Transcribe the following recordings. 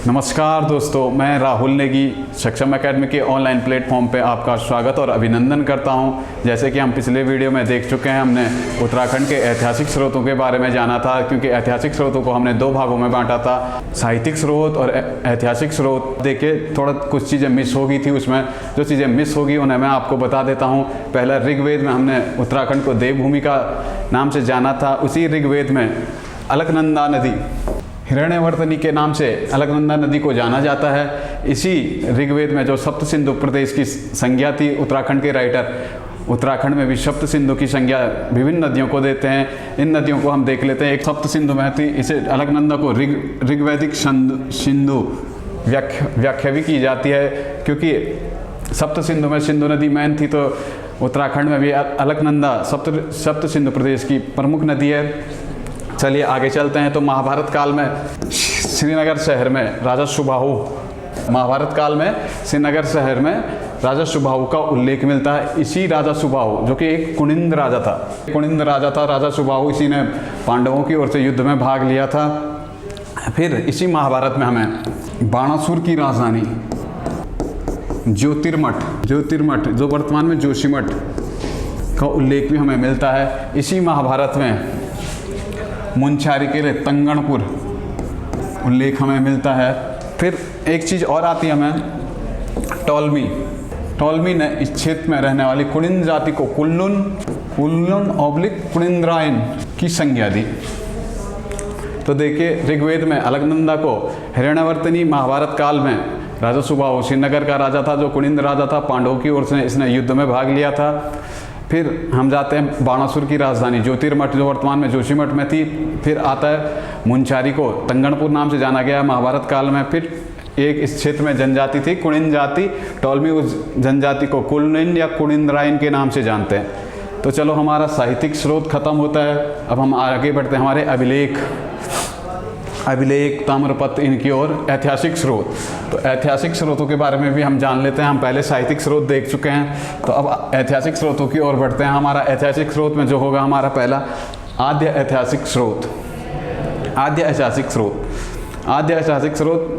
नमस्कार दोस्तों, मैं राहुल नेगी सक्षम एकेडमी के ऑनलाइन प्लेटफॉर्म पे आपका स्वागत और अभिनंदन करता हूं। जैसे कि हम पिछले वीडियो में देख चुके हैं, हमने उत्तराखंड के ऐतिहासिक स्रोतों के बारे में जाना था, क्योंकि ऐतिहासिक स्रोतों को हमने दो भागों में बांटा था, साहित्यिक स्रोत और ऐतिहासिक स्रोत। देखिए, थोड़ा कुछ चीज़ें मिस हो गई थी उसमें। जो चीज़ें मिस होगी उन्हें मैं आपको बता देता हूँ। पहला ऋग्वेद में हमने उत्तराखंड को देवभूमि का नाम से जाना था। उसी ऋग्वेद में अलकनंदा नदी, हिरण्यवर्तनी के नाम से अलकनंदा नदी को जाना जाता है। इसी ऋग्वेद में जो सप्त सिंधु प्रदेश की संज्ञा थी, उत्तराखंड के राइटर उत्तराखंड में भी सप्त सिंधु की संज्ञा विभिन्न नदियों को देते हैं। इन नदियों को हम देख लेते हैं। एक सप्त सिंधु में थी, इसे अलकनंदा को ऋग्वैदिक सिंधु व्याख्या भी की जाती है, क्योंकि सप्त सिंधु में सिंधु नदी मैन थी, तो उत्तराखंड में भी अलकनंदा सप्त सिंधु प्रदेश की प्रमुख नदी है। चलिए आगे चलते हैं। तो महाभारत काल में श्रीनगर शहर में राजा सुबाहु, महाभारत काल में श्रीनगर शहर में राजा सुबाहु का उल्लेख मिलता है। इसी राजा सुबाहु, जो कि एक कुनिंद राजा था, राजा सुबाहु, इसी ने पांडवों की ओर से युद्ध में भाग लिया था। फिर इसी महाभारत में हमें बाणासुर की राजधानी ज्योतिर्मठ, जो वर्तमान में जोशीमठ का उल्लेख भी हमें मिलता है। इसी महाभारत में मुंचारी के लिए तंगणपुर उल्लेख हमें मिलता है। फिर एक चीज़ और आती है हमें, टॉलमी ने इस क्षेत्र में रहने वाली कुनिंद जाति को कुनिंद्रायन की संज्ञा दी। तो देखिए, ऋग्वेद में अलकनंदा को हिरण्यवर्तनी, महाभारत काल में राजा सुबाहु श्रीनगर का राजा था, जो कुनिंद राजा था, पांडवों की ओर से इसने युद्ध में भाग लिया था। फिर हम जाते हैं बाणासुर की राजधानी ज्योतिर्मठ, जो वर्तमान में जोशीमठ में थी। फिर आता है मुंचारी को तंगणपुर नाम से जाना गया महाभारत काल में। फिर एक इस क्षेत्र में जनजाति थी कुनिंद जाति, टॉलमी उस जनजाति को कुनिंद या कुनिंद्रायन के नाम से जानते हैं। तो चलो, हमारा साहित्यिक स्रोत खत्म होता है। अब हम आगे बढ़ते हैं हमारे अभिलेख, ताम्रपत्र, इनकी ओर ऐतिहासिक स्रोत। तो ऐतिहासिक स्रोतों के बारे में भी हम जान लेते हैं। हम पहले साहित्यिक स्रोत देख चुके हैं, तो अब ऐतिहासिक स्रोतों की ओर बढ़ते हैं। हमारा ऐतिहासिक स्रोत में जो होगा हमारा पहला आद्य ऐतिहासिक स्रोत,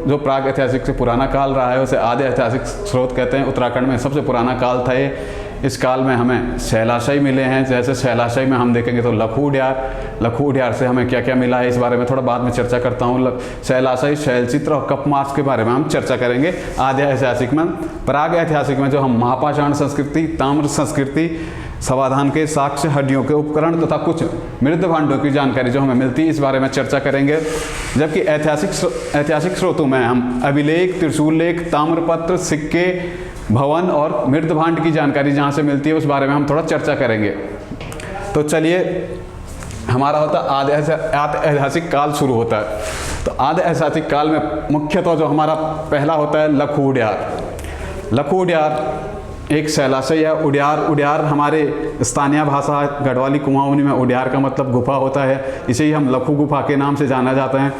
जो प्राग ऐतिहासिक से पुराना काल रहा है, उसे आद्य ऐतिहासिक स्रोत कहते हैं। उत्तराखंड में सबसे पुराना काल था ये। इस काल में हमें शैलाशय मिले हैं। जैसे शैलाशय में हम देखेंगे तो लखू उड्यार से हमें क्या क्या मिला है, इस बारे में थोड़ा बाद में चर्चा करता हूँ। शैलाशय, शैलचित्र और कपमास के बारे में हम चर्चा करेंगे आद्य ऐतिहासिक में। प्राग ऐतिहासिक में जो हम महापाषाण संस्कृति, ताम्र संस्कृति, समाधान के साक्ष्य, हड्डियों के उपकरण तथा कुछ मृद भांडों की जानकारी जो हमें मिलती है, इस बारे में चर्चा करेंगे। जबकि ऐतिहासिक स्रोतों में हम अभिलेख, त्रिशूल लेख, ताम्रपत्र, सिक्के, भवन और मृद भांड की जानकारी जहाँ से मिलती है, उस बारे में हम थोड़ा चर्चा करेंगे। तो चलिए, हमारा होता आद्य ऐतिहासिक काल शुरू होता है। तो आद्य ऐतिहासिक काल में मुख्यतः जो हमारा पहला होता है लखू उड्यार एक शैलाशय है। उड्यार हमारे स्थानीय भाषा गढ़वाली कुमाऊनी में उड्यार का मतलब गुफा होता है। इसे ही हम लखू गुफा के नाम से जाना जाता है।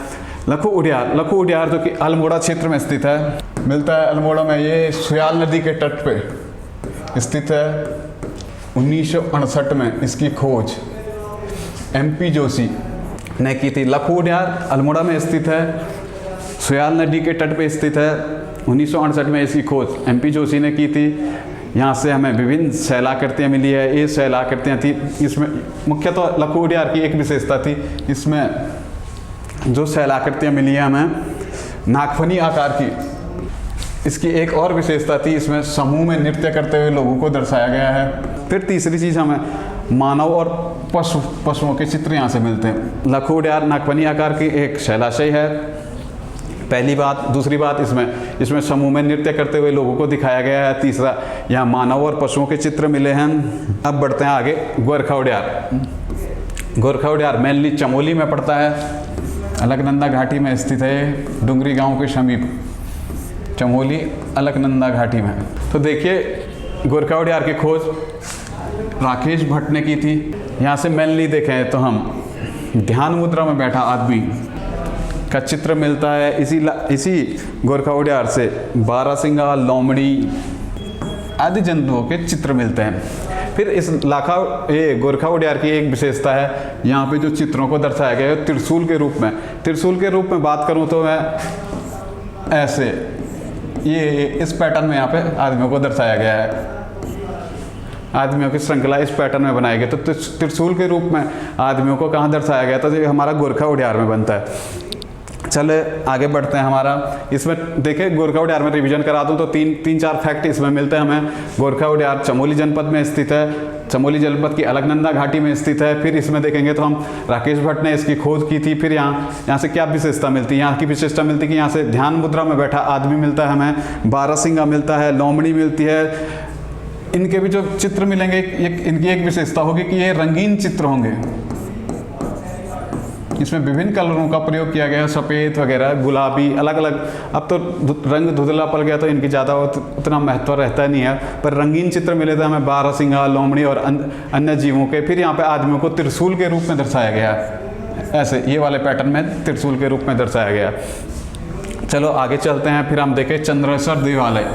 लखू उड्यार जो कि अल्मोड़ा क्षेत्र में स्थित है, मिलता है अल्मोड़ा में। ये सुयाल नदी के तट पे स्थित है। 1968 में इसकी खोज MP जोशी ने की थी। लखू उड्यार अल्मोड़ा में स्थित है, सुयाल नदी के तट पे स्थित है। 1968 में इसकी खोज MP जोशी ने की थी। यहाँ से हमें विभिन्न शैलाकृतियाँ मिली है। ये शैलाकृतियाँ थी, इसमें मुख्यतः लखू उड्यार की एक विशेषता थी, इसमें जो शैलाकृतियाँ मिली हैं हमें नागफनी आकार की। इसकी एक और विशेषता थी, इसमें समूह में नृत्य करते हुए लोगों को दर्शाया गया है। फिर तीसरी चीज़, हमें मानव और पशुओं के चित्र यहाँ से मिलते हैं। लखू उड्यार नागफनी आकार की एक शैलाशय है, पहली बात। दूसरी बात, इसमें समूह में नृत्य करते हुए लोगों को दिखाया गया है। तीसरा, यहाँ मानव और पशुओं के चित्र मिले हैं। अब बढ़ते हैं आगे। गोरखा उड्यार मेनली चमोली में पड़ता है, अलकनंदा घाटी में स्थित है, डुंगरी गांव के समीप, चमोली अलकनंदा घाटी में। तो देखिए, गोरखा उड्यार की खोज राकेश भट्ट ने की थी। यहाँ से मेनली देखें तो हम ध्यान मुद्रा में बैठा आदमी का चित्र मिलता है। इसी गोरखा उड्यार से बारहसिंगा, लोमड़ी आदि जंतुओं के चित्र मिलते हैं। फिर इस गोरखा उड्यार की एक विशेषता है, यहाँ पे जो चित्रों को दर्शाया गया है त्रिशूल के रूप में। त्रिशूल के रूप में बात करूँ तो मैं ऐसे ये इस पैटर्न में यहाँ पे आदमियों को दर्शाया गया है। आदमियों की श्रृंखला इस पैटर्न में बनाई गई। तो त्रिशूल के रूप में आदमियों को कहाँ दर्शाया गया? तो ये हमारा गोरखा उड़ियार में बनता है। चले आगे बढ़ते हैं। हमारा इसमें देखिए गोरखा उड़ियार में रिवीजन करा दूं तो तीन चार फैक्ट इसमें मिलते हैं हमें। गोरखा उड़ियार चमोली जनपद में स्थित है, चमोली जनपद की अलकनंदा घाटी में स्थित है। फिर इसमें देखेंगे तो हम राकेश भट्ट ने इसकी खोज की थी। फिर यहाँ से क्या विशेषता मिलती है? यहाँ की विशेषता मिलती है कि यहाँ से ध्यान मुद्रा में बैठा आदमी मिलता है हमें, बारहसिंगा मिलता है, लोमड़ी मिलती है। इनके भी जो चित्र मिलेंगे इनकी एक विशेषता होगी कि ये रंगीन चित्र होंगे। इसमें विभिन्न कलरों का प्रयोग किया गया, सफ़ेद वगैरह, गुलाबी, अलग अलग। अब तो रंग धुंधला पड़ गया तो इनकी ज़्यादा उतना महत्व रहता नहीं है, पर रंगीन चित्र मिले थे हमें बारहसिंगा, लोमड़ी और अन्य जीवों के। फिर यहाँ पे आदमियों को त्रिशूल के रूप में दर्शाया गया, ऐसे ये वाले पैटर्न में त्रिशूल के रूप में दर्शाया गया। चलो आगे चलते हैं। फिर हम देखें चंद्रेश्वर देवालय।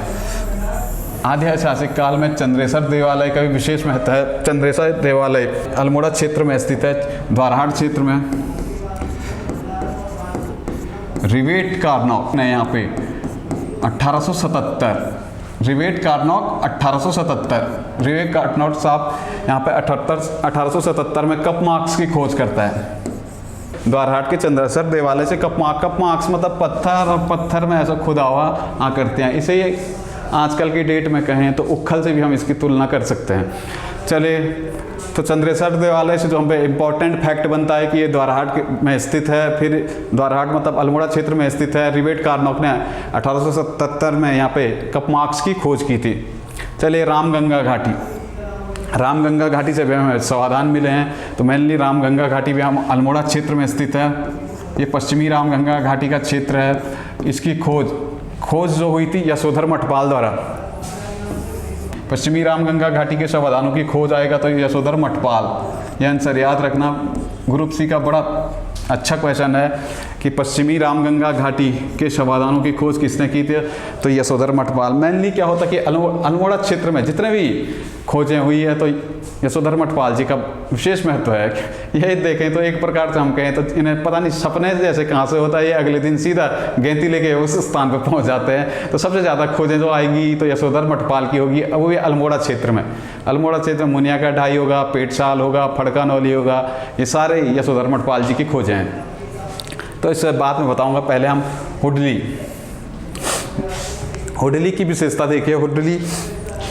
आदि ऐतिहासिक काल में चंद्रेश्वर देवालय का भी विशेष महत्व है। चंद्रेश्वर देवालय अल्मोड़ा क्षेत्र में स्थित है, द्वारहाट क्षेत्र में। रिवेट कारनॉक ने यहाँ पे 1877, रिवेट कारनॉक 1877, रिवेट कारनॉक साहब यहाँ पे 1877 में कप मार्क्स की खोज करता है। द्वारहाट के चंद्रेश्वर देवालय से कप मार्क्स मतलब पत्थर, और पत्थर में ऐसा खुदा हुआ आकृतियाँ। इसे आजकल की डेट में कहें तो उखल से भी हम इसकी तुलना कर सकते हैं। चले तो चंद्रेश्वर देवालय से जो हम पे इम्पॉर्टेंट फैक्ट बनता है कि ये द्वारहाट में स्थित है। फिर द्वारहाट मतलब अल्मोड़ा क्षेत्र में स्थित है। रिवेट कारनॉक ने 1877 में यहाँ पे कप मार्क्स की खोज की थी। चलिए रामगंगा घाटी, रामगंगा घाटी से भी हमें समाधान मिले हैं। तो मेनली रामगंगा घाटी भी हम अल्मोड़ा क्षेत्र में स्थित है। ये पश्चिमी रामगंगा घाटी का क्षेत्र है। इसकी खोज जो हुई थी यशोधर मठपाल द्वारा। पश्चिमी रामगंगा घाटी के शवदानों की खोज आएगा तो यशोधर मठपाल। यह आंसर याद रखना, ग्रुप सी का बड़ा अच्छा क्वेश्चन है कि पश्चिमी रामगंगा घाटी के शवदानों की खोज किसने की थी? तो यशोधर मठपाल। मेनली क्या होता कि अल्मोड़ा क्षेत्र में जितने भी खोजें हुई है तो यशोधर मठपाल जी का विशेष महत्व है। यही देखें तो एक प्रकार से हम कहें तो इन्हें पता नहीं सपने जैसे कहाँ से होता है, ये अगले दिन सीधा गैंती लेके उस स्थान पर पहुँच जाते हैं। तो सबसे ज़्यादा खोजें जो आएगी तो यशोधर मठपाल की होगी, वो भी अल्मोड़ा क्षेत्र में। अल्मोड़ा क्षेत्र में मुनिया का ढाई होगा, पेटशाल होगा, फड़का नौली होगा, ये सारे यशोधर मठपाल जी की खोजें हैं। तो इस बात में बताऊंगा। पहले हम हुडली की विशेषता देखिए। हुडली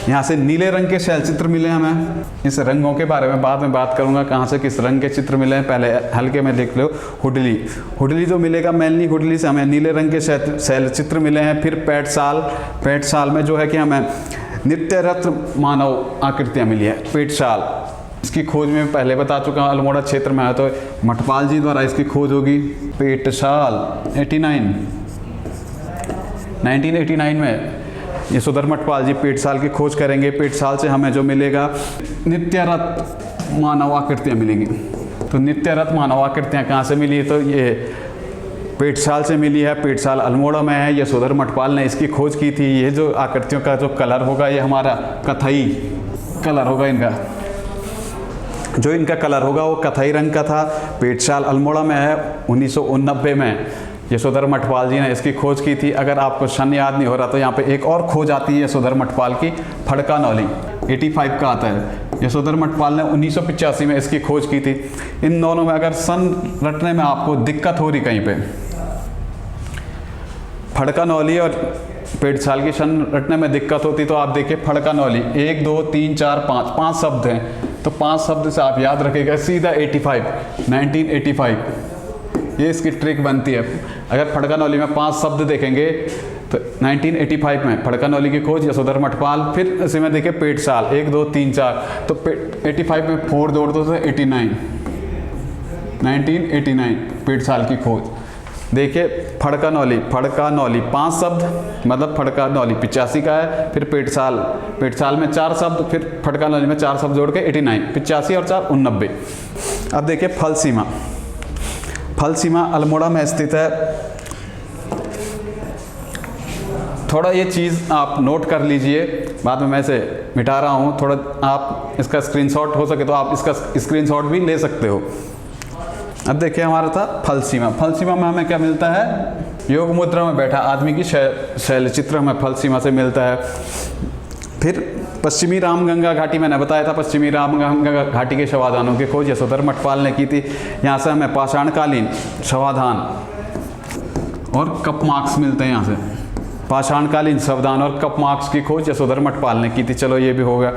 यहाँ से नीले रंग के शैल चित्र मिले हमें। इस रंगों के बारे में बाद में बात करूंगा, कहाँ से किस रंग के चित्र मिले हैं। पहले हल्के में देख लो हुडली जो मिलेगा मेनली हुडली से हमें नीले रंग के शैल चित्र मिले हैं। फिर पेटशाल में जो है कि हमें नित्य रत्न मानव आकृतियाँ मिली है। पेटशाल इसकी खोज में पहले बता चुका हूँ, अल्मोड़ा क्षेत्र में है तो मठपाल जी द्वारा इसकी खोज होगी। पेटशाल 1989 में यशोधर मठपाल जी पेटशाल की खोज करेंगे। पेटशाल से हमें जो मिलेगा नित्यरत मानव आकृतियाँ मिलेंगी। तो नित्यरत मानव आकृतियाँ कहाँ से मिली? तो ये पेटशाल से मिली है। पेटशाल अल्मोड़ा में है। यशोधर मठपाल ने इसकी खोज की थी। ये जो आकृतियों का जो कलर होगा ये हमारा कथई कलर होगा। इनका कलर होगा वो कथई रंग का था। पेटशाल अल्मोड़ा में है। 1989 में यशोधर मठपाल जी ने इसकी खोज की थी। अगर आपको सन याद नहीं हो रहा तो यहाँ पे एक और खोज आती है यशोधर मठपाल की, फड़का नौली 85 का आता है। यशोधर मठपाल ने 1985 में इसकी खोज की थी। इन दोनों में अगर सन रटने में आपको दिक्कत हो रही कहीं पे, फड़का नौली और पेटशाल की सन रटने में दिक्कत होती तो आप देखिए फड़का नौली 1 2 3 4 5 शब्द हैं। तो 5 शब्द से आप याद रखिएगा सीधा 1985 ये इसकी ट्रिक बनती है। अगर फड़का नौली में 5 शब्द देखेंगे तो 1985 में फड़का नौली की खोज यशोधर मठपाल। फिर इसी में देखिए पेटशाल 1 2 3 4 तो 85 में 4 जोड़ दो तो 1989 पेटशाल की खोज। देखिए फड़का नौली 5 शब्द मतलब फड़का नौली 85 का है। फिर पेटशाल में 4 शब्द, फिर फड़का नौली में 4 शब्द जोड़ के 89, 85 और 4 89। अब देखिए फल सीमा अल्मोड़ा में स्थित है। थोड़ा ये चीज़ आप नोट कर लीजिए, बाद में मैं इसे मिटा रहा हूँ। थोड़ा आप इसका स्क्रीनशॉट हो सके तो आप इसका स्क्रीनशॉट भी ले सकते हो। अब देखिए हमारा था फल सीमा में हमें क्या मिलता है? योग मुद्रा में बैठा आदमी की शैल चित्र हमें फल सीमा से मिलता है। फिर पश्चिमी रामगंगा घाटी, मैंने बताया था पश्चिमी रामगंगा घाटी के शवाधानों की खोज यशोधर मठपाल ने की थी। यहाँ से हमें पाषाणकालीन शवाधान और कप मार्क्स मिलते हैं। यहाँ से पाषाणकालीन शवाधान और कप मार्क्स की खोज यशोधर मठपाल ने की थी। चलो ये भी हो गया।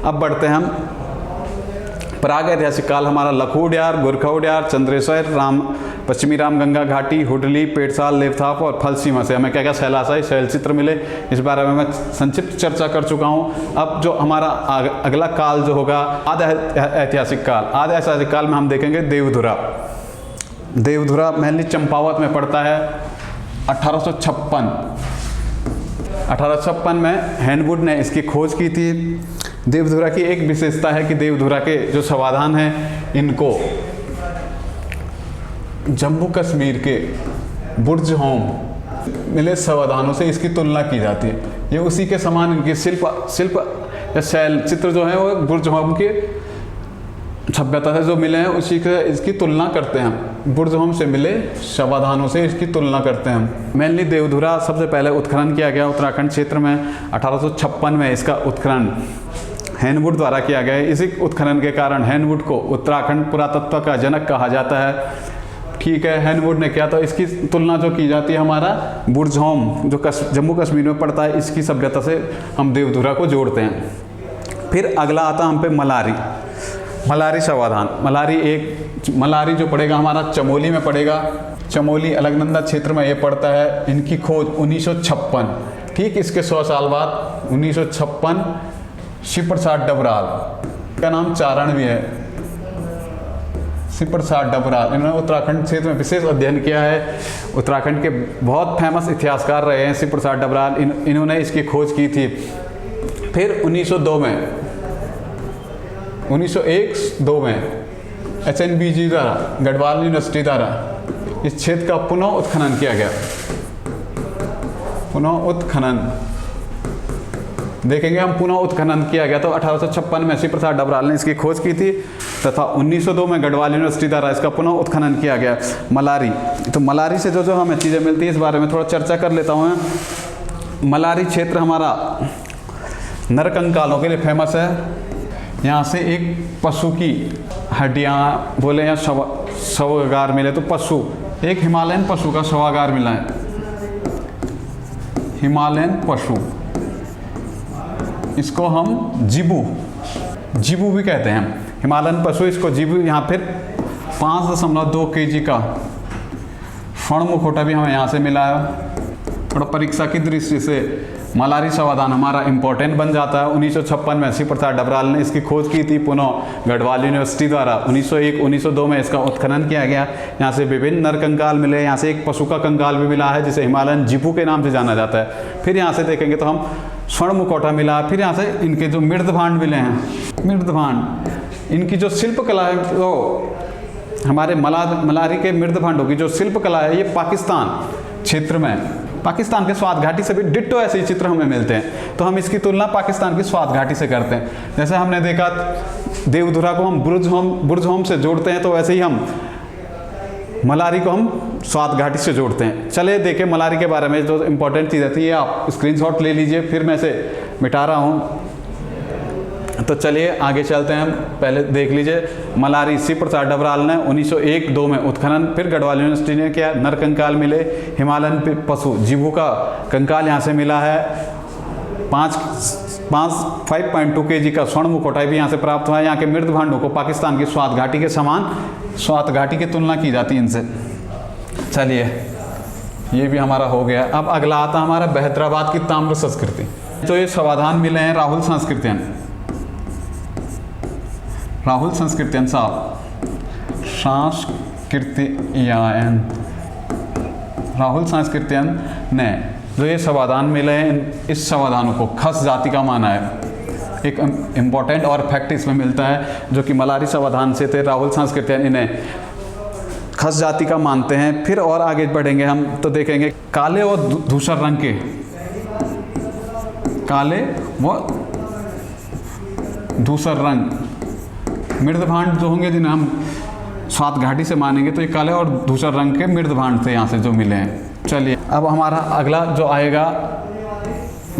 अब बढ़ते हैं हम प्राग ऐतिहासिक काल। हमारा लखू उड्यार, गोरखा उड्यार, चंद्रेश्वर, पश्चिमी रामगंगा घाटी, हुडली, पेटसाल, लेवथाप और फल सीमा से हमें क्या क्या शैलाशाही शैल चित्र मिले, इस बारे में मैं संक्षिप्त चर्चा कर चुका हूँ। अब जो हमारा अगला काल जो होगा आदि ऐतिहासिक काल। आदि ऐतिहासिक काल में हम देखेंगे देवधुरा। देवधुरा मेनली चंपावत में पड़ता है। 1856 में हैंडवुड ने इसकी खोज की थी। देवधुरा की एक विशेषता है कि देवधुरा के जो शवाधान हैं इनको जम्मू कश्मीर के बुर्जहोम मिले शवाधानों से इसकी तुलना की जाती है। ये उसी के समान इनके शिल्प या शैल चित्र जो है वो बुर्जहोम के सभ्यता से जो मिले हैं उसी के इसकी तुलना करते हैं। बुर्जहोम से मिले शवाधानों से इसकी तुलना करते हैं। मेनली देवधुरा सबसे पहले उत्खनन किया गया उत्तराखंड क्षेत्र में 1856 में। इसका उत्खनन हैंडवुड द्वारा किया गया है। इसी उत्खनन के कारण हैंडवुड को उत्तराखंड पुरातत्व का जनक कहा जाता है। ठीक है, हैंडवुड ने किया तो इसकी तुलना जो की जाती है हमारा बुर्जहोम जो जम्मू कश्मीर में पड़ता है इसकी सभ्यता से हम देवधुरा को जोड़ते हैं। फिर अगला आता हम पे मलारी। मलारी शवाधान। मलारी जो पड़ेगा हमारा चमोली में पड़ेगा। चमोली अलकनंदा क्षेत्र में ये पड़ता है। इनकी खोज 1956। ठीक इसके 100 साल बाद 1956 शिव प्रसाद डबराल का नाम चारण भी है। शिव प्रसाद डबराल इन्होंने उत्तराखंड क्षेत्र में विशेष अध्ययन किया है। उत्तराखंड के बहुत फेमस इतिहासकार रहे हैं शिव प्रसाद डबराल। इन्होंने इसकी खोज की थी। फिर 1902 में 1901-2 में HNBG द्वारा गढ़वाल यूनिवर्सिटी द्वारा इस क्षेत्र का पुनः उत्खनन किया गया। पुनः उत्खनन देखेंगे हम। पुनः उत्खनन किया गया तो 1856 में शिव प्रसाद डबराल ने इसकी खोज की थी तथा 1902 में गढ़वाल यूनिवर्सिटी द्वारा इसका पुनः उत्खनन किया गया। मलारी, तो मलारी से जो हमें चीज़ें मिलती है इस बारे में थोड़ा चर्चा कर लेता हूँ। मलारी क्षेत्र हमारा नरकंकालों के लिए फेमस है। यहाँ से एक पशु की हड्डियाँ बोले या शवागार मिले तो पशु, एक हिमालयन पशु का शवागार मिला है। हिमालयन पशु, इसको हम जिबू भी कहते हैं। हिमालयन पशु, इसको जिबू। यहाँ फिर 5.2 kg का स्वर्ण मुखौटा भी हमें यहाँ से मिला है। थोड़ा परीक्षा की दृष्टि से मलारी शवाधान हमारा इम्पोर्टेंट बन जाता है। 1956 में शिव प्रसाद डबराल ने इसकी खोज की थी पुनः गढ़वाल यूनिवर्सिटी द्वारा। 1901-1902 में इसका उत्खनन किया गया। यहाँ से विभिन्न नर कंकाल मिले। यहाँ से एक पशु का कंकाल भी मिला है जिसे हिमालयन जिबू के नाम से जाना जाता है। फिर यहाँ से देखेंगे तो हम स्वर्ण मुखौटा मिला। फिर यहाँ से इनके जो मृदभांड मिले हैं, मृदभांड, इनकी जो शिल्पकला है तो हमारे मलारी के मृदभांडों की जो शिल्पकला है ये पाकिस्तान क्षेत्र में, पाकिस्तान के स्वात घाटी से भी डिट्टो ऐसे ही चित्र हमें मिलते हैं। तो हम इसकी तुलना पाकिस्तान की स्वात घाटी से करते हैं। जैसे हमने देखा देवधुरा को हम बुर्जहोम से जोड़ते हैं तो वैसे ही हम मलारी को हम स्वात घाटी से जोड़ते हैं। चलिए देखें मलारी के बारे में जो इम्पोर्टेंट चीज़ रहती है आप स्क्रीनशॉट ले लीजिए। फिर मैं इसे मिटा रहा हूँ। तो चलिए आगे चलते हैं। पहले देख लीजिए मलारी शिव प्रसाद डबराल ने 1901-2 में उत्खनन, फिर गढ़वाल यूनिवर्सिटी ने किया। नर कंकाल मिले। हिमालयन पशु जिबू का कंकाल यहाँ से मिला है। 5.2 kg का स्वर्ण मुखौटा भी यहाँ से प्राप्त हुआ है। यहाँ के मृदभांडों को पाकिस्तान की स्वात घाटी के समान, स्वात घाटी की तुलना की जाती है इनसे। चलिए ये भी हमारा हो गया। अब अगला आता हमारा बहद्राबाद की ताम्र संस्कृति। तो ये शवाधान मिले हैं राहुल संस्कृतियन साहब, राहुल संस्कृतियन ने जो ये शवाधान मिले हैं इस शवाधानों को खस जाति का माना है। एक इम्पॉर्टेंट और फैक्ट इसमें मिलता है जो कि मलारी शवाधान से थे। राहुल संस्कृतियन इन्हें खस जाति का मानते हैं। फिर और आगे बढ़ेंगे हम तो देखेंगे काले और धूसर रंग के, काले व धूसर रंग मृदभांड जो होंगे जिन्हें हम स्वात घाटी से मानेंगे तो ये काले और धूसर रंग के मृदभांड थे यहाँ से जो मिले हैं। चलिए अब हमारा अगला जो आएगा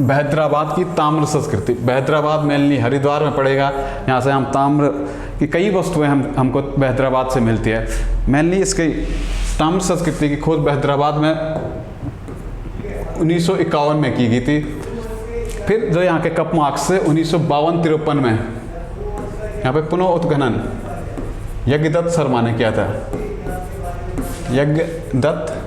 हैदराबाद की ताम्र संस्कृति। हैदराबाद मेनली हरिद्वार में पड़ेगा। यहाँ से हम ताम्र की कई वस्तुएं हमको हैदराबाद से मिलती है। मेनली इसकी ताम्र संस्कृति की खोज हैदराबाद में 1951 में की गई थी। फिर जो यहाँ के कप मार्क्स से 1952-53 में यहाँ पे पुनः उत्खनन यज्ञदत्त शर्मा ने किया था। यज्ञदत्त।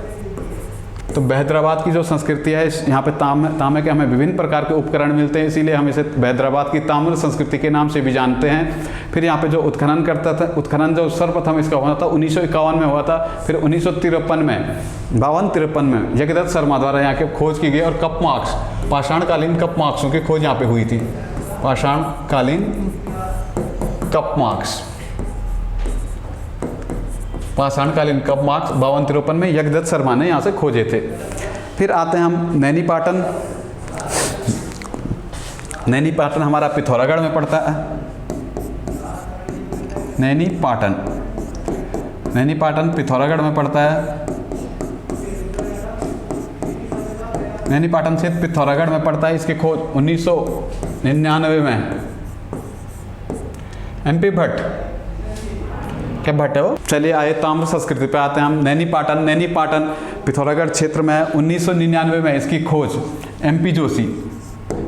तो हैदराबाद की जो संस्कृति है, यहाँ पे तांबे के हमें विभिन्न प्रकार के उपकरण मिलते हैं, इसीलिए हम इसे हैदराबाद की ताम्र संस्कृति के नाम से भी जानते हैं। फिर यहाँ पे जो उत्खनन करता था, उत्खनन जो सर्वप्रथम इसका हुआ था 1951 में हुआ था। फिर 1953 में 52-53 में यज्ञदत्त शर्मा द्वारा यहाँ के खोज की गई और कप मार्क्स, पाषाणकालीन कप मार्क्सों की खोज यहाँ पे हुई थी। पाषाणकालीन कप मार्क्स, पाषाणकालीन कप मार्क्स 52-53 में यज्ञदत्त शर्मा ने यहाँ से खोजे थे। फिर आते हैं हम नैनी पाटन। नैनी पाटन हमारा पिथौरागढ़ में पड़ता है। नैनी पाटन, नैनी पाटन पिथौरागढ़ में पड़ता है। नैनी पाटन क्षेत्र पिथौरागढ़ में पड़ता है। इसकी खोज 1999 में MP भट्ट, क्या भट्ट है वो। चलिए आइए ताम्र संस्कृति पे आते हैं हम। नैनी पाटन पिथौरागढ़ क्षेत्र में है। 1999 में इसकी खोज MP जोशी,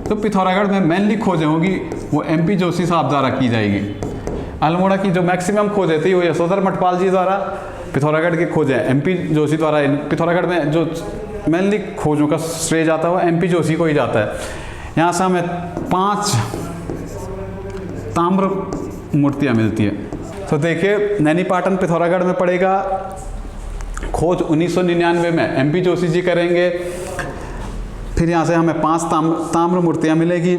तो पिथौरागढ़ में मेनली खोजें होगी वो MP जोशी साहब द्वारा की जाएगी। अल्मोड़ा की जो मैक्सिमम खोजें थी वो यशोधर मठपाल जी द्वारा। पिथौरागढ़ की खोजें MP जोशी द्वारा। पिथौरागढ़ में जो मेनली खोजों का श्रेय जाता है वो MP जोशी को ही जाता है। यहाँ से हमें 5 ताम्र मूर्तियाँ मिलती है। तो देखिए नैनी पाटन पिथौरागढ़ में पड़ेगा। खोज 1999 में MP जोशी जी करेंगे। फिर यहाँ से हमें 5 ताम्र मूर्तियाँ मिलेगी।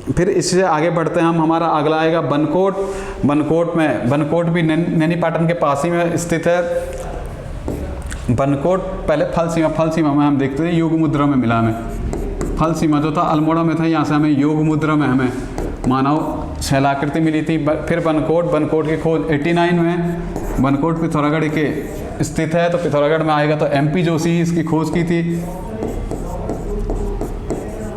फिर इससे आगे बढ़ते हैं हम। हमारा अगला आएगा बनकोट। बनकोट भी नैनी पाटन के पास ही में स्थित है। बनकोट पहले फल सीमा में हम देखते हैं योग मुद्रा में मिला हमें। फल सीमा जो था अल्मोड़ा में था, यहाँ से हमें योग मुद्रा में हमें मानव शैलाकृति मिली थी। फिर बनकोट की खोज 89 में। बनकोट पिथौरागढ़ के स्थित है, तो पिथौरागढ़ में आएगा तो MP जोशी इसकी खोज की थी।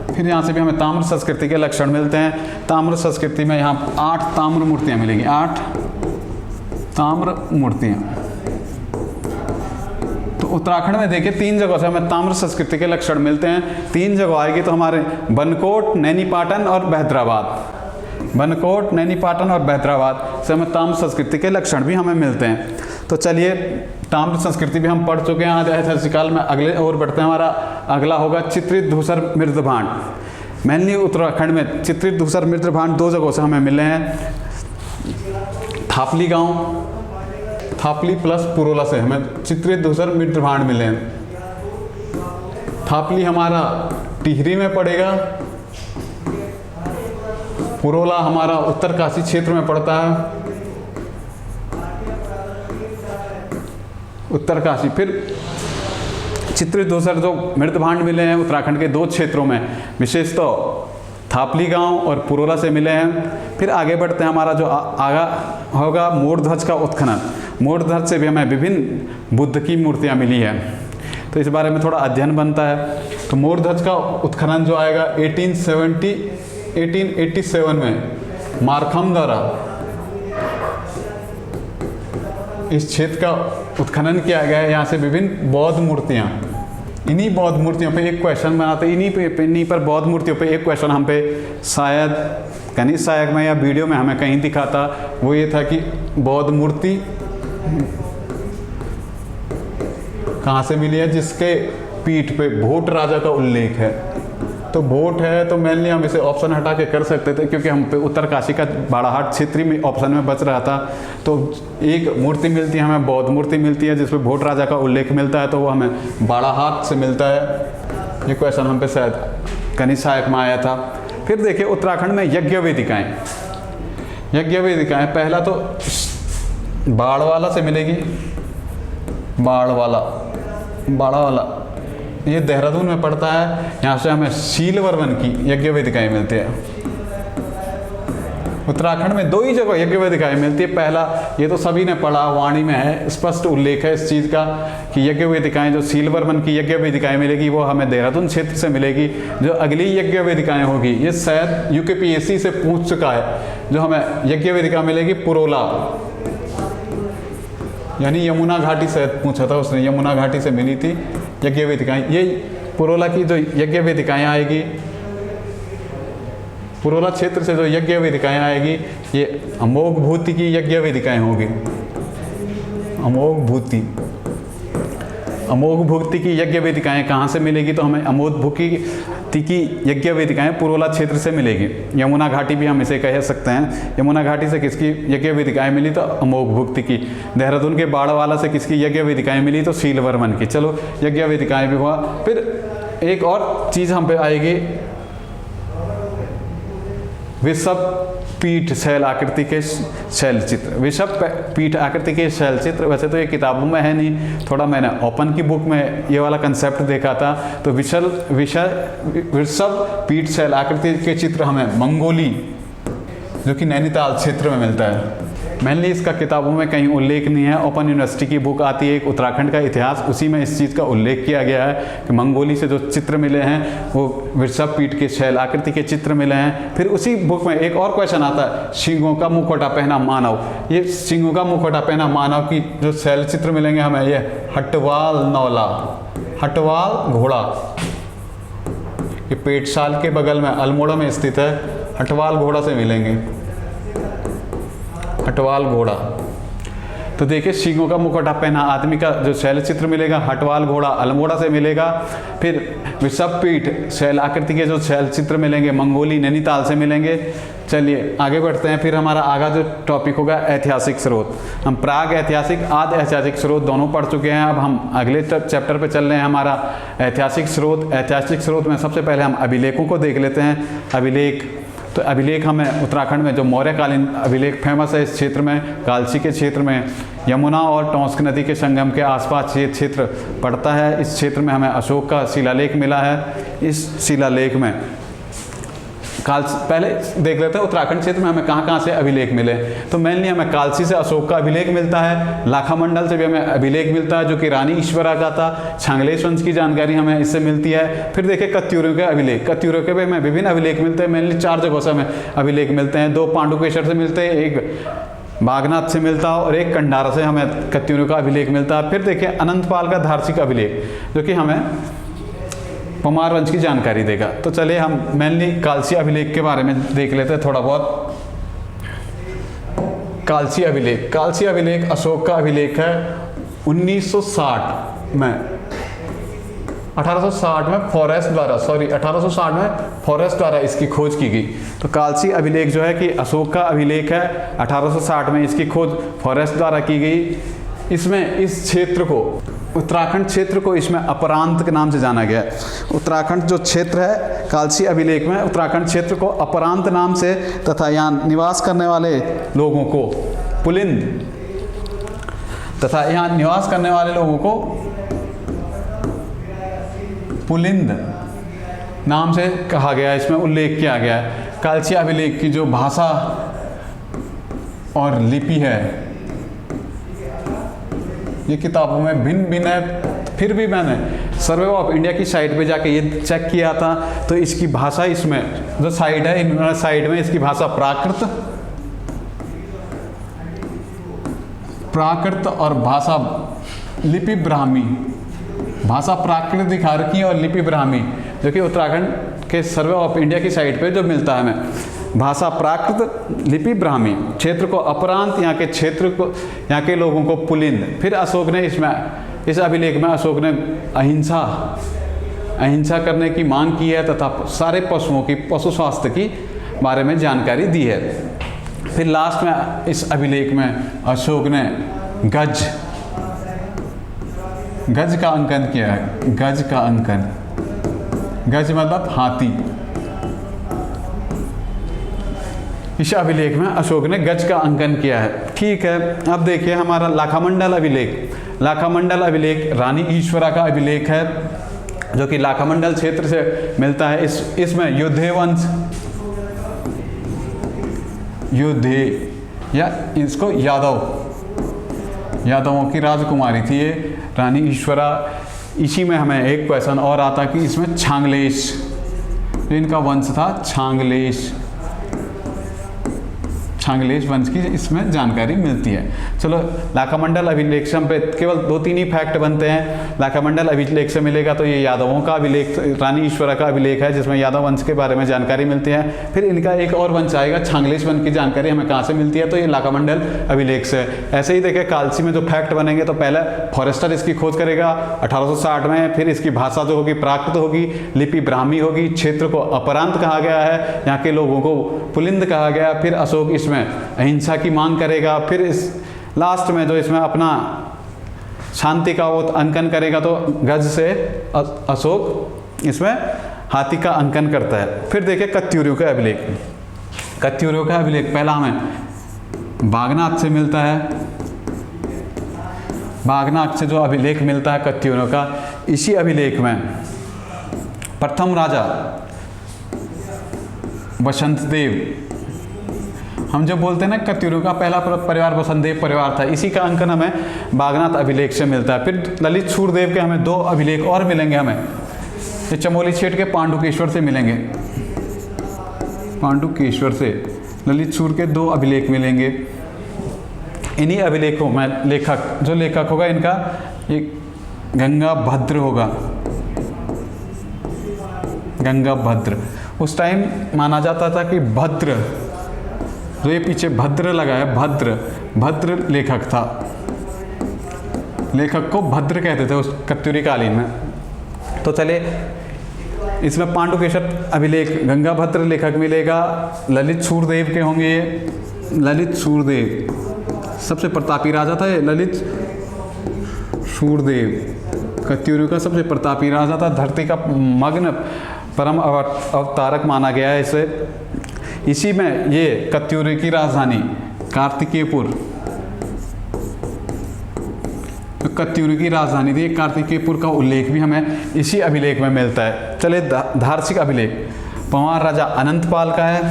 फिर यहाँ से भी हमें ताम्र संस्कृति के लक्षण मिलते हैं। ताम्र संस्कृति में यहाँ 8 ताम्र मूर्तियाँ मिलेंगी। 8 ताम्र मूर्तियाँ। तो उत्तराखंड में देखिए 3 जगह से हमें ताम्र संस्कृति के लक्षण मिलते हैं। 3 जगह आएगी तो हमारे बनकोट, नैनी पाटन और हैदराबाद। बनकोट, नैनी पाटन और हैदराबाद से हमें ताम्र संस्कृति के लक्षण भी हमें मिलते हैं। तो चलिए ताम्र संस्कृति भी हम पढ़ चुके हैं आज ऐतिहासिक काल में। अगले और बढ़ते हैं। हमारा अगला होगा चित्रित धूसर मृद भांड। मेनली उत्तराखंड में चित्रित धूसर मृद भांड 2 जगहों से हमें मिले हैं। थापली गांव, थापली प्लस पुरोला से हमें चित्रित धूसर मृद भांड मिले हैं। थापली हमारा टिहरी में पड़ेगा। पुरोला हमारा उत्तरकाशी क्षेत्र में पड़ता है। उत्तरकाशी। फिर चित्रित धूसर जो मृद भांड मिले हैं उत्तराखंड के 2 क्षेत्रों में, विशेष तो थापली गांव और पुरोला से मिले हैं। फिर आगे बढ़ते हैं। हमारा जो आगा होगा मोर ध्वज का उत्खनन। मोर ध्वज से भी हमें विभिन्न बुद्ध की मूर्तियां मिली हैं, तो इस बारे में थोड़ा अध्ययन बनता है। तो मोर ध्वज का उत्खनन जो आएगा 1887 में मारखम द्वारा इस क्षेत्र का उत्खनन किया गया है। यहाँ से विभिन्न बौद्ध मूर्तियाँ, इन्हीं बौद्ध मूर्तियों पे एक क्वेश्चन बनाते हैं। इन्हीं पर बौद्ध मूर्तियों पे एक क्वेश्चन हम पे शायद कनिष्ठ सहायक में या वीडियो में हमें कहीं दिखा था। वो ये था कि बौद्ध मूर्ति कहाँ से मिली है जिसके पीठ पे भोट राजा का उल्लेख है। तो भोट है तो मेनली हम इसे ऑप्शन हटा के कर सकते थे, क्योंकि हम पे उत्तरकाशी का बाड़ाहाट क्षेत्र में ऑप्शन में बच रहा था। तो एक मूर्ति मिलती है हमें, बौद्ध मूर्ति मिलती है जिसमें भोट राजा का उल्लेख मिलता है, तो वो हमें बाड़ाहाट से मिलता है। ये क्वेश्चन हम पे शायद कनिष्ठ सहायक में आया था। फिर देखिए उत्तराखंड में यज्ञ वेदिकाएँ। यज्ञ वेदिकाएँ पहला तो बाड़वाला से मिलेगी। बाड़वाला ये देहरादून में पड़ता है। यहाँ से हमें शीलवर्मन की यज्ञ वेदिकाएँ मिलती है। उत्तराखंड में 2 ही जगह यज्ञ वेदिकाएं मिलती है। पहला, ये तो सभी ने पढ़ा, वाणी में है, स्पष्ट उल्लेख है इस चीज़ का कि यज्ञ वेदिकाएं, जो सीलवर्मन की यज्ञ वेदिकाएं मिलेगी वो हमें देहरादून क्षेत्र से मिलेगी। जो अगली यज्ञ वेदिकाएं होगी, ये शायद यूकेपीएससी से पूछ चुका है, जो हमें यज्ञ वेदिका मिलेगी पुरोला, यानी यमुना घाटी से पूछा था उसने, यमुना घाटी से मिली थी यज्ञ वेदिकाएं। ये पुरोला की जो यज्ञ वेदिकाएं आएगी, पुरोला क्षेत्र से जो यज्ञ वेदिकाएं आएगी, ये अमोघ भूति की यज्ञ वेदिकाएं होगी। अमोघ भूति की यज्ञ वेदिकाएं कहाँ से मिलेगी? तो हमें अमोघ भूति की यज्ञ वेदिकाएं पुरोला क्षेत्र से मिलेगी। यमुना घाटी भी हम इसे कह सकते हैं। यमुना घाटी से किसकी यज्ञ वेदिकाएं मिली? तो अमोघ भूति की। देहरादून के बाड़वाला से किसकी यज्ञ वेदिकाएं मिली? तो सीलवर्मन की। चलो, यज्ञ वेदिकाएं भी हुआ। फिर एक और चीज़ हम पे आएगी, विषभ पीठ शैल आकृति के शैल चित्र। विषभ पीठ आकृति के शैल चित्र, वैसे तो ये किताबों में है नहीं, थोड़ा मैंने ओपन की बुक में ये वाला कंसेप्ट देखा था। तो विषभ पीठ शैल आकृति के चित्र हमें मंगोली, जो कि नैनीताल क्षेत्र में मिलता है। मेनली इसका किताबों में कहीं उल्लेख नहीं है। ओपन यूनिवर्सिटी की बुक आती है एक, उत्तराखंड का इतिहास, उसी में इस चीज़ का उल्लेख किया गया है कि मंगोली से जो चित्र मिले हैं वो वृषभ पीठ के शैल आकृति के चित्र मिले हैं। फिर उसी बुक में एक और क्वेश्चन आता है, सींगों का मुखौटा पहना मानव। ये सींगों का मुखौटा पहना मानव की जो शैल चित्र मिलेंगे हमें, ये हटवाल नौला, हटवाल घोड़ा, ये पेटशाल के बगल में अल्मोड़ा में स्थित है। हटवाल घोड़ा से मिलेंगे, हटवाल घोड़ा। तो देखिए, सींगों का मुखौटा पहना आदमी का जो शैल चित्र मिलेगा, हटवाल घोड़ा अल्मोड़ा से मिलेगा। फिर वृषभ पीठ शैल आकृति के जो शैल चित्र मिलेंगे, मंगोली नैनीताल से मिलेंगे। चलिए आगे बढ़ते हैं। फिर हमारा आगा जो टॉपिक होगा ऐतिहासिक स्रोत। हम प्राग ऐतिहासिक, आदि ऐतिहासिक स्रोत दोनों पढ़ चुके हैं। अब हम अगले चैप्टर पे चल रहे हैं, हमारा ऐतिहासिक स्रोत। ऐतिहासिक स्रोत में सबसे पहले हम अभिलेखों को देख लेते हैं। अभिलेख, तो अभिलेख हमें उत्तराखंड में जो मौर्यकालीन अभिलेख फेमस है इस क्षेत्र में, कालसी के क्षेत्र में, यमुना और टोंस्क नदी के संगम के आसपास ये क्षेत्र पड़ता है। इस क्षेत्र में हमें अशोक का शिलालेख मिला है। इस शिलालेख में पहले देख लेते हैं उत्तराखंड क्षेत्र में हमें कहाँ कहाँ से अभिलेख मिले। तो मेनली हमें कालसी से अशोक का अभिलेख मिलता है। लाखामंडल से भी हमें अभिलेख मिलता है जो कि रानी ईश्वरा का था। छांगलेश वंश की जानकारी हमें इससे मिलती है। फिर देखिए कत्यूरों के अभिलेख, कत्यूरों के भी हमें विभिन्न अभिलेख मिलते हैं। मेनली 4 जगहों से हमें अभिलेख मिलते हैं। 2 पांडुकेश्वर से मिलते हैं, एक बागनाथ से मिलता है और एक कंडारा से हमें कत्यूरों का अभिलेख मिलता है। फिर देखिए अनंतपाल का धार्षिक अभिलेख, जो कि हमें परमार वंश की जानकारी देगा। तो चलिए हम मेनली कालसी अभिलेख के बारे में देख लेते हैं थोड़ा बहुत। कालसी अभिलेख, कालसी अभिलेख अशोक का अभिलेख है 1960 में, 1860 में फॉरेस्ट द्वारा, 1860 में फॉरेस्ट द्वारा इसकी खोज की गई। तो कालसी अभिलेख जो है कि अशोक का अभिलेख है, 1860 में इसकी खोज फॉरेस्ट द्वारा की गई। इसमें इस क्षेत्र को, उत्तराखंड क्षेत्र को इसमें अपरांत के नाम से जाना गया है। उत्तराखंड जो क्षेत्र है कालसी अभिलेख में, उत्तराखंड क्षेत्र को अपरांत नाम से तथा यहाँ निवास करने वाले लोगों को पुलिंद तथा यहाँ निवास करने वाले लोगों को पुलिंद नाम से कहा गया है, इसमें उल्लेख किया गया है। कालसी अभिलेख की जो भाषा और लिपि है ये किताबों में भिन्न भिन्न है। फिर भी मैंने सर्वे ऑफ इंडिया की साइट पे जाके ये चेक किया था, तो इसकी भाषा, इसमें जो साइट है, इन साइट में इसकी भाषा प्राकृत और भाषा लिपि ब्राह्मी, भाषा प्राकृत दिखा रखी है और लिपि ब्राह्मी, जो कि उत्तराखंड के सर्वे ऑफ इंडिया की साइट पे जो मिलता है हमें। भाषा प्राकृत, लिपि ब्राह्मी, क्षेत्र को अपरांत, यहाँ के क्षेत्र को, यहाँ के लोगों को पुलिंद। फिर अशोक ने इसमें, इस अभिलेख में अशोक ने अहिंसा करने की मांग की है तथा सारे पशुओं की, पशु स्वास्थ्य की बारे में जानकारी दी है। फिर लास्ट में इस अभिलेख में अशोक ने गज का अंकन किया है। गज का अंकन, गज मतलब हाथी। इस अभिलेख में अशोक ने गज का अंकन किया है। ठीक है, अब देखिए हमारा लाखामंडल अभिलेख। लाखामंडल अभिलेख रानी ईश्वरा का अभिलेख है, जो कि लाखामंडल क्षेत्र से मिलता है। इसमें युद्धे वंश, योद्धे या इसको यादवों की राजकुमारी थी ये रानी ईश्वरा। इसी में हमें एक क्वेश्चन और आता कि इसमें छांगलेश, जो इनका वंश था छांगलेश वंश की इसमें जानकारी मिलती है। चलो लाखामंडल अभिलेख पे केवल 2-3 ही फैक्ट बनते हैं। लाखामंडल अभिलेख से मिलेगा तो ये यादवों का अभिलेख, रानी ईश्वरा का अभिलेख है जिसमें यादव वंश के बारे में जानकारी मिलती है। फिर इनका एक और वंश आएगा छांगलेश वंश की जानकारी हमें कहाँ से मिलती है, तो ये लाखामंडल अभिलेख से। ऐसे ही देखें कालसी में जो फैक्ट बनेंगे तो पहले फॉरेस्टर इसकी खोज करेगा 1860 में। फिर इसकी भाषा जो होगी प्राकृत होगी, लिपि ब्राह्मी होगी, क्षेत्र को अपरांत कहा गया है, यहाँ के लोगों को पुलिंद कहा गया। फिर अशोक इसमें अहिंसा की मांग करेगा। फिर इस लास्ट में जो इसमें अपना शांति का वो अंकन करेगा तो गज से अशोक इसमें हाथी का अंकन करता है। फिर देखिए कत्यूरियों का अभिलेख। कत्यूरियों का अभिलेख पहला हमें बागनाथ से मिलता है। बागनाथ से जो अभिलेख मिलता है कत्यूरियों का, इसी अभिलेख में प्रथम राजा वसंत देव, हम जो बोलते हैं ना कत्यूरियों का पहला परिवार वसंत देव परिवार था, इसी का अंकन हमें बागनाथ अभिलेख से मिलता है। फिर ललित सूरदेव के हमें 2 अभिलेख और मिलेंगे, हमें ये चमोली क्षेत्र के पांडुकेश्वर से मिलेंगे। पांडुकेश्वर से ललित सूर के 2 अभिलेख मिलेंगे। इन्हीं अभिलेखों में लेखक होगा इनका ये गंगा भद्र होगा। गंगा भद्र उस टाइम माना जाता था कि भद्र, जो ये पीछे भद्र लगा है, भद्र लेखक था। लेखक को भद्र कहते थे उस कत्यूरी कालीन में। तो चलिए इसमें पांडुकेश्वर अभिलेख गंगा भद्र लेखक मिलेगा। ललित सूरदेव के होंगे ये। ललित सूरदेव सबसे प्रतापी राजा था ये, ललित सूरदेव कत्यूरी का सबसे प्रतापी राजा था। धरती का मग्न परम अवतारक माना गया है इसे। इसी में ये कत्यूरी की राजधानी कार्तिकेयपुर, तो कत्यूरी की राजधानी थी कार्तिकेयपुर का उल्लेख भी हमें इसी अभिलेख में मिलता है। चलिए धार्षिक अभिलेख पंवार राजा अनंतपाल का है।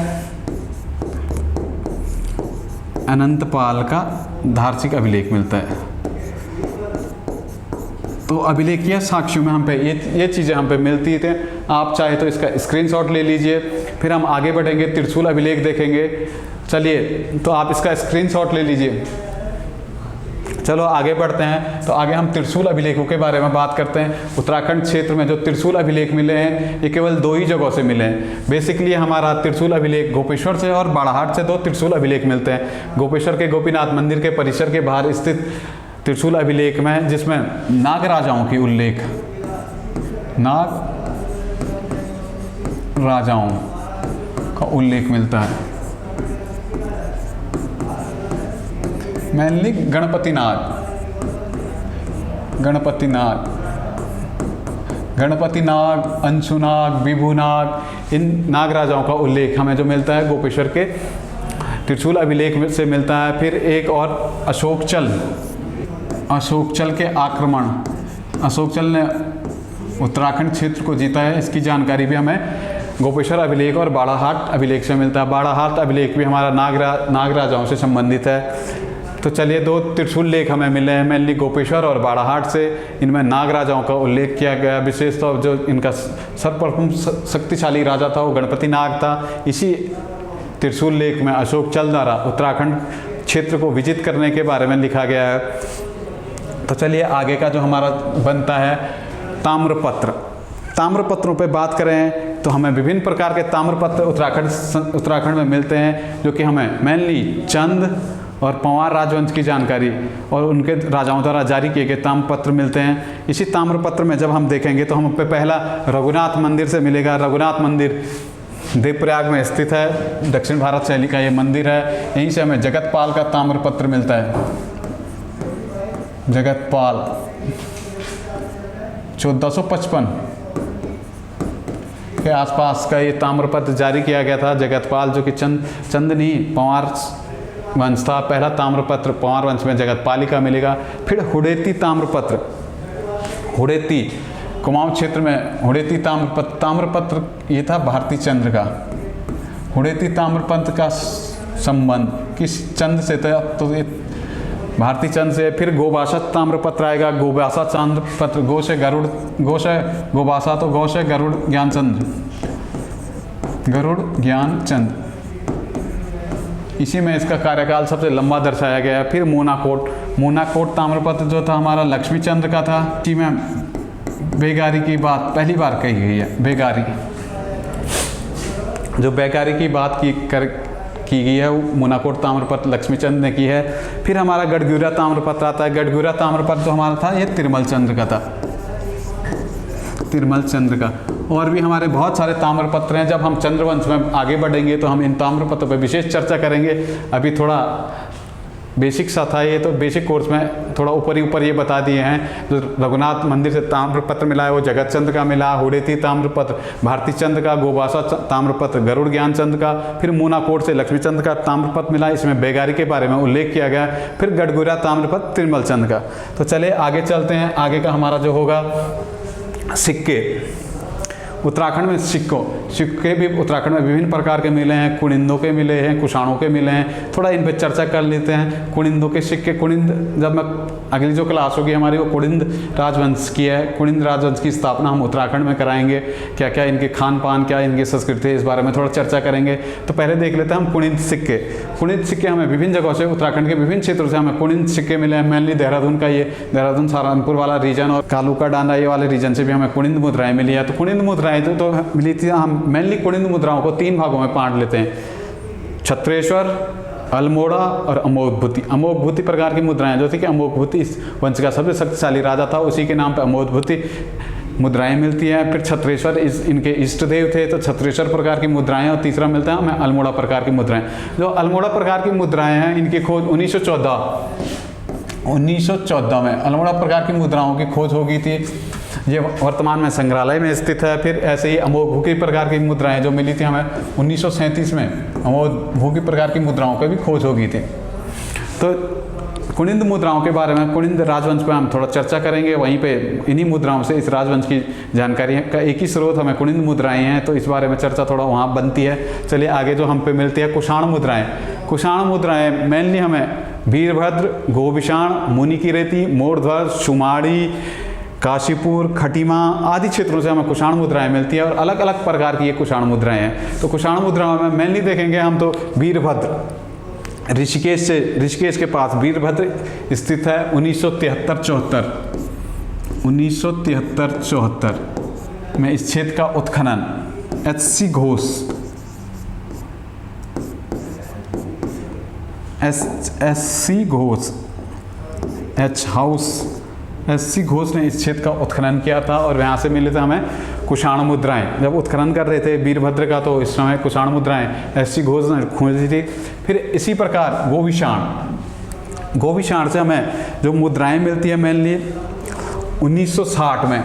अनंतपाल का धार्षिक अभिलेख मिलता है। तो अभिलेख या साक्ष्यों में हम पे ये चीज़ें हम पे मिलती थे। आप चाहे तो इसका स्क्रीनशॉट ले लीजिए। फिर हम आगे बढ़ेंगे, त्रिशूल अभिलेख देखेंगे। चलिए तो आप इसका स्क्रीनशॉट ले लीजिए। चलो आगे बढ़ते हैं। तो आगे हम त्रिशूल अभिलेखों के बारे में बात करते हैं। उत्तराखंड क्षेत्र में जो त्रिशूल अभिलेख मिले हैं ये केवल 2 ही जगहों से मिले हैं। बेसिकली हमारा त्रिशूल अभिलेख गोपेश्वर से और बाड़ाहाट से 2 त्रिशूल अभिलेख मिलते हैं। गोपेश्वर के गोपीनाथ मंदिर के परिसर के बाहर स्थित त्रिशूल अभिलेख में, जिसमें नाग राजाओं की उल्लेख, नाग राजाओं का उल्लेख मिलता है। मेनली गणपति नाग, अंशुनाग, विभुनाग, इन नाग राजाओं का उल्लेख हमें जो मिलता है गोपेश्वर के त्रिशूल अभिलेख से मिलता है। फिर एक और अशोकचल के आक्रमण, अशोकचल ने उत्तराखंड क्षेत्र को जीता है, इसकी जानकारी भी हमें गोपेश्वर अभिलेख और बाड़ाहाट अभिलेख से मिलता है। बाड़ाहाट अभिलेख भी हमारा नाग राजाओं से संबंधित है। तो चलिए 2 त्रिशूल लेख हमें मिले हैं मेनली गोपेश्वर और बाड़ाहाट से। इनमें नाग राजाओं का उल्लेख किया गया। विशेषतः जो इनका सर्वप्रथम शक्तिशाली राजा था वो गणपति नाग था। इसी त्रिशूल लेख में अशोकचल द्वारा उत्तराखंड क्षेत्र को विजित करने के बारे में लिखा गया है। तो चलिए आगे का जो हमारा बनता है ताम्रपत्र। ताम्रपत्रों पे बात करें तो हमें विभिन्न प्रकार के ताम्रपत्र उत्तराखंड में मिलते हैं, जो कि हमें मेनली चंद और पंवार राजवंश की जानकारी और उनके राजाओं द्वारा जारी किए गए ताम्रपत्र मिलते हैं। इसी ताम्रपत्र में जब हम देखेंगे तो हम पे पहला रघुनाथ मंदिर से मिलेगा। रघुनाथ मंदिर देवप्रयाग में स्थित है, दक्षिण भारत शैली का ये मंदिर है। यहीं से हमें जगतपाल का ताम्रपत्र मिलता है। जगतपाल 1455 के आसपास का ये ताम्रपत्र जारी किया गया था। जगतपाल जो कि चंदनी पंवार वंश था। पहला ताम्रपत्र पंवार वंश में जगतपाली का मिलेगा। फिर हुड़ेती ताम्रपत्र, हुड़ेती कुमाऊं क्षेत्र में हुड़ेती ताम्रपत्र ये था भारती चंद्र का। हुड़ेती ताम्रपत्र का संबंध किस चंद से था, तो ये भारतीय चंद से। फिर गोभाषा ताम्रपत्र आएगा, गोभाषा ताम्रपत्र, गो से गरुड़, गो से गोभाषा, तो गौ से गरुड़ ज्ञानचंद, गरुड़ ज्ञानचंद, इसी में इसका कार्यकाल सबसे लंबा दर्शाया गया है। फिर मोनाकोट, मोनाकोट ताम्रपत्र जो था हमारा लक्ष्मीचंद्र का था। इसी में बेगारी की बात पहली बार कही गई है, बेगारी, जो बेगारी की बात की गई है वो मोनाकोट ताम्रपत्र लक्ष्मीचंद ने की है। फिर हमारा गढ़ग्युरा ताम्रपत्र आता है। गढ़ग्युरा ताम्रपत्र जो हमारा था ये तिरुमल चंद्र का था, तिरुमल चंद्र का। और भी हमारे बहुत सारे ताम्रपत्र हैं। जब हम चंद्रवंश में आगे बढ़ेंगे तो हम इन ताम्रपत्रों पर विशेष चर्चा करेंगे। अभी थोड़ा बेसिक सा था ये, तो बेसिक कोर्स में थोड़ा ऊपर ये बता दिए हैं। जो रघुनाथ मंदिर से ताम्रपत्र मिला है वो जगत चंद्र का मिला, हुडेती ताम्रपत्र भारती चंद्र का, गोभाषा ताम्रपत्र गरुड़ ज्ञानचंद का। फिर मोनाकोट से लक्ष्मीचंद का ताम्रपत्र मिला, इसमें बेगारी के बारे में उल्लेख किया गया। फिर गढ़ग्युरा ताम्रपत्र तिरुमल चंद का। तो चले आगे चलते हैं। आगे का हमारा जो होगा सिक्के, उत्तराखंड में सिक्के भी उत्तराखंड में विभिन्न प्रकार के मिले हैं। कुनिंदों के मिले हैं, कुषाणों के मिले हैं। थोड़ा इन पे चर्चा कर लेते हैं। कुनिंदों के सिक्के, कुनिंद, जब मैं अगली जो क्लास होगी हमारी वो कुनिंद राजवंश की है। कुनिंद राजवंश की स्थापना हम उत्तराखंड में कराएंगे। क्या क्या इनके खान पान, क्या इनकी संस्कृति है, इस बारे में थोड़ा चर्चा करेंगे। तो पहले देख लेते हैं हम कुनिंद सिक्के। कुनिंद सिक्के हमें विभिन्न जगहों से, उत्तराखंड के विभिन्न क्षेत्रों से हमें कुनिंद सिक्के मिले हैं। मेनली देहरादून का, ये देहरादून सहारनपुर वाला रीजन और कालूका डांडा ये वाले रीजन से भी हमें कुनिंद मुद्राएं मिली है। तो कुनिंद मुद्राएं तो मिली थी। हम मेनली कुनिंद मुद्राओं को 3 भागों में बांट लेते हैं, छत्रेश्वर, अल्मोड़ा और अमोघभूति। अमोघभूति प्रकार की मुद्राएं जो थी कि अमोघभूति इस वंश का सबसे शक्तिशाली राजा था, उसी के नाम पे अमोघभूति मुद्राएं मिलती हैं। फिर छत्रेश्वर इनके इष्ट देव थे, तो छत्रेश्वर प्रकार की मुद्राएं। और तीसरा मिलता है हमें अल्मोड़ा प्रकार की मुद्राएं। जो अल्मोड़ा प्रकार की मुद्राएं हैं इनकी खोज 1914 में अल्मोड़ा प्रकार की मुद्राओं की खोज हो गई थी। ये वर्तमान में संग्रहालय में स्थित है। फिर ऐसे ही अमोघभूति प्रकार की मुद्राएं जो मिली थी हमें 1937 में, अमोघभूति प्रकार की मुद्राओं की भी खोज हो गई थी। तो कुनिंद मुद्राओं के बारे में, कुनिंद राजवंश पे हम थोड़ा चर्चा करेंगे। वहीं पे इन्हीं मुद्राओं से इस राजवंश की जानकारी का एक ही स्रोत हमें कुनिंद मुद्राएं हैं, तो इस बारे में चर्चा थोड़ा वहाँ बनती है। चलिए आगे जो हम पे मिलती है कुषाण मुद्राएं। कुषाण मुद्राएं मेनली हमें वीरभद्र, गोविषाण, मुनिकीरेती, मोरध्वज, सुमाड़ी, काशीपुर, खटीमा आदि क्षेत्रों से हमें कुषाण मुद्राएं मिलती है। और अलग अलग प्रकार की ये कुषाण मुद्राएं हैं। तो कुषाण मुद्राओं में मेनली देखेंगे हम तो वीरभद्र, ऋषिकेश के पास वीरभद्र स्थित है। 1973-74 में इस क्षेत्र का उत्खनन एच.सी. घोष ने इस क्षेत्र का उत्खनन किया था और यहाँ से मिले थे हमें कुषाण मुद्राएं। जब उत्खनन कर रहे थे वीरभद्र का तो इस समय कुषाण मुद्राएं एच.सी. घोष ने खोजी थी। फिर इसी प्रकार गोविषाण से हमें जो मुद्राएं मिलती है मेनली 1960 में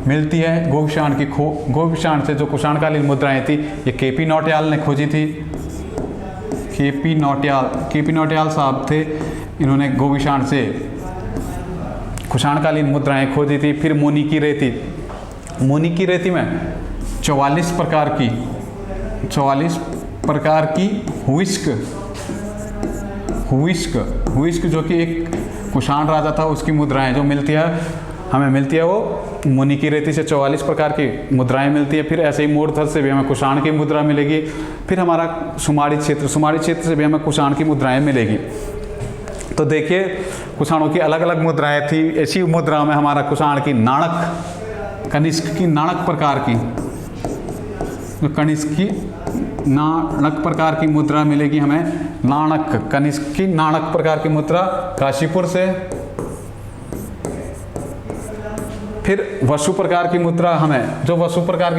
मिलती है। गोविषाण से जो कुषाणकालीन मुद्राएं थी ये के.पी. नौटियाल ने खोजी थी। के.पी. नौटियाल साहब थे, इन्होंने गोविषाण से कुषाणकालीन मुद्राएं खोजी थी। फिर मोनिकीरेती में 44 प्रकार की हुइस्क जो कि एक कुषाण राजा था उसकी मुद्राएं जो मिलती है हमें मिलती है वो मोनिकीरेती से 44 प्रकार की मुद्राएं मिलती है। फिर ऐसे ही मोरध्वज से भी हमें कुषाण की मुद्रा मिलेगी। फिर हमारा सुमाड़ी क्षेत्र से भी हमें कुषाण की मुद्राएं मिलेगी। तो देखिए कुषाणों की अलग अलग मुद्राएं थी। ऐसी मुद्रा में हमारा कुषाण की नाणक, कनिष्क की नाणक प्रकार की, जो कनिष्क की नाणक प्रकार की मुद्रा मिलेगी हमें। कनिष्क की नाणक प्रकार की मुद्रा काशीपुर से। फिर वसु प्रकार की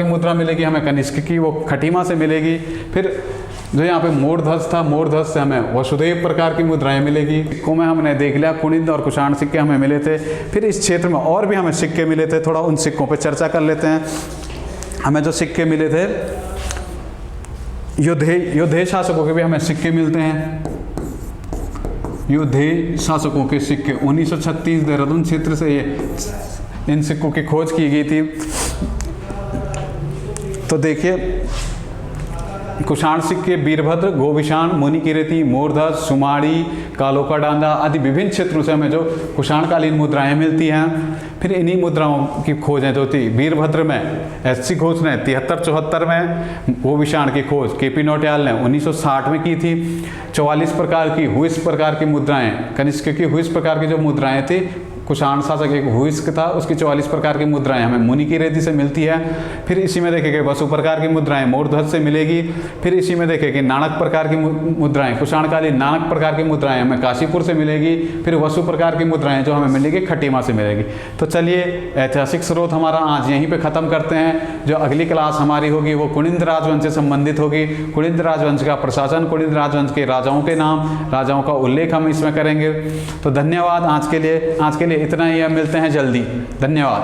मुद्रा मिलेगी हमें कनिष्क की, वो खटीमा से मिलेगी। फिर जो यहाँ पे मोरध्वज था, मोरध्वज से हमें वसुदेव प्रकार की मुद्राएं मिलेगी। सिक्कों में हमने देख लिया कुनिंद और कुषाण सिक्के हमें मिले थे। फिर इस क्षेत्र में और भी हमें सिक्के मिले थे, थोड़ा उन सिक्कों पे चर्चा कर लेते हैं। हमें जो सिक्के मिले थे योद्धेय शासकों के भी हमें सिक्के मिलते हैं। योद्धेय शासकों के सिक्के 1936 देहरादून क्षेत्र से ये इन सिक्कों की खोज की गई थी। तो देखिए कुषाण सिक्के वीरभद्र, गोविशाण, मुनिकीर्ति, मूर्धज, सुमाड़ी, कालोका डांदा आदि विभिन्न क्षेत्रों से हमें जो कुषाणकालीन मुद्राएं मिलती हैं। फिर इन्हीं मुद्राओं की खोजें जो थी वीरभद्र में एस.सी. घोष ने 73-74 में, गोविशाण की खोज के.पी. नौटियाल ने 1960 में की थी। 44 प्रकार की हुइस प्रकार की मुद्राएं, कनिष्क की हुइस प्रकार की जो मुद्राएं थी, कुषाण शासक एक हुइस्क था, उसकी 44 प्रकार की मुद्राएं हमें मुनिकीर्ति से मिलती है। फिर इसी में देखेंगे वसु प्रकार की मुद्राएं मूर्धज से मिलेगी। फिर इसी में देखेंगे नाणक प्रकार की मुद्राएं, कुषाणकालीन नाणक प्रकार की मुद्राएं हमें काशीपुर से मिलेगी। फिर वसु प्रकार की मुद्राएं जो हमें मिलेगी खटीमा से मिलेगी। तो चलिए ऐतिहासिक स्रोत हमारा आज यहीं पर ख़त्म करते हैं। जो अगली क्लास हमारी होगी वो कुनिंद राजवंश से संबंधित होगी। कुनिंद राजवंश का प्रशासन, कुनिंद राजवंश के राजाओं के नाम, राजाओं का उल्लेख हम इसमें करेंगे। तो धन्यवाद आज के लिए इतना ही। हम मिलते हैं जल्दी। धन्यवाद।